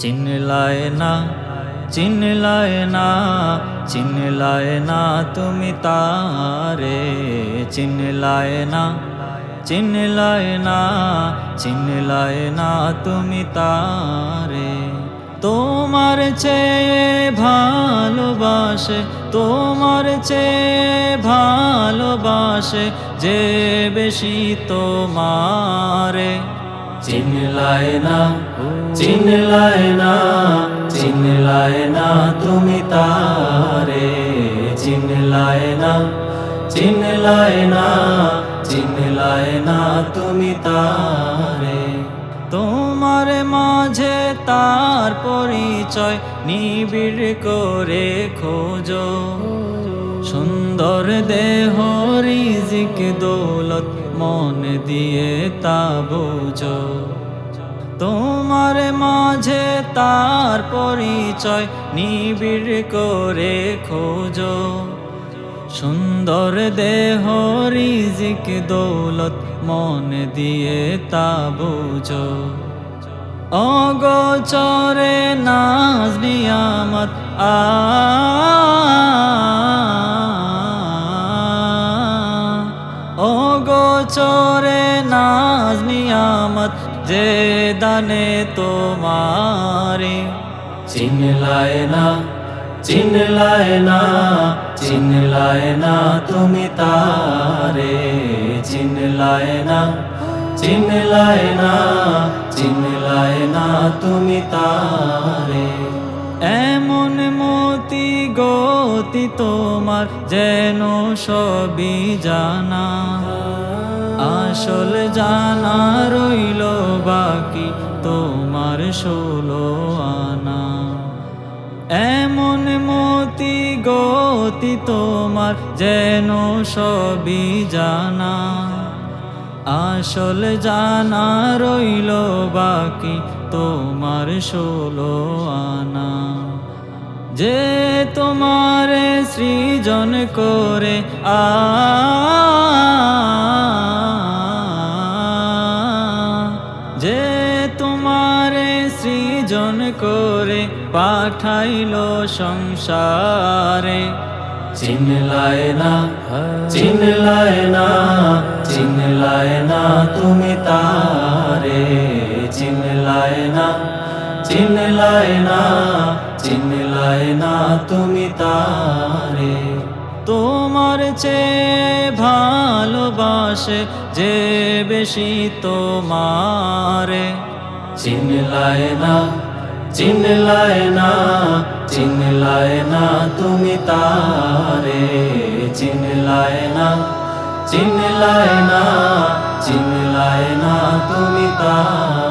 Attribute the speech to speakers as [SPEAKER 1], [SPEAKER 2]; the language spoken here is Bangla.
[SPEAKER 1] চিনলায় না, চিনলায় না, চিনলায় না তুমি তারে, চিনলায় না, চিনলায় না, চিনলায় না তুমি তারে। তোমার চেয়ে ভালোবাসে, তোমার চেয়ে ভালোবাসে যে বেশি তোমারে। চিনলায় না, চিনলায় না, চিনলায় না তুমি তারে, চিনলায় না, চিনলায় না, চিনলায় না তুমি তারে। তোমার মাঝে তার পরিচয় নিবিড় করে খোঁজো, সুন্দর দেহ রিজিক দৌলত মন দিয়ে তা বুঝো। তোমার মাঝে তার পরিচয় নিবিড় করে খোঁজো, সুন্দর দেহ রিজিক দৌলত মন দিয়ে তা বুঝো। অগোচরে নাজ নিয়ামত অগোচরে নাজ নিয়ামত যে দানে তোমারে। চিনলায় না, চিনলায় না, চিনলায় না তুমি তারে, চিনলায় না, চিনলায় না, চিনলায় না তুমি তারে। এমন মতি গতি তোমার যেন সবই জানা, আসল জানা রইল বাকি তোমার 16 আনা। এমন মতি গতি তোমার যেন সবই জানা, আসল জানা রইল বাকি তোমার 16 আনা। যে তোমারে সৃজন করে যে তোমারে সৃজন করে পাঠাইলো সংসারে। চিনলায় না, চিনলায় না, চিনলায় না তুমি তারে, চিনলায় না, চিনলায় না, চিনলায় না তুমি তারে। তোমার চেয়ে ভালোবাসে যে বেশি তোমারে। চিনলায় না, চিনলায় না, চিনলায় না তুমি তারে, চিনলায় না, চিনলায় না, চিনলায় না তুমি তারে।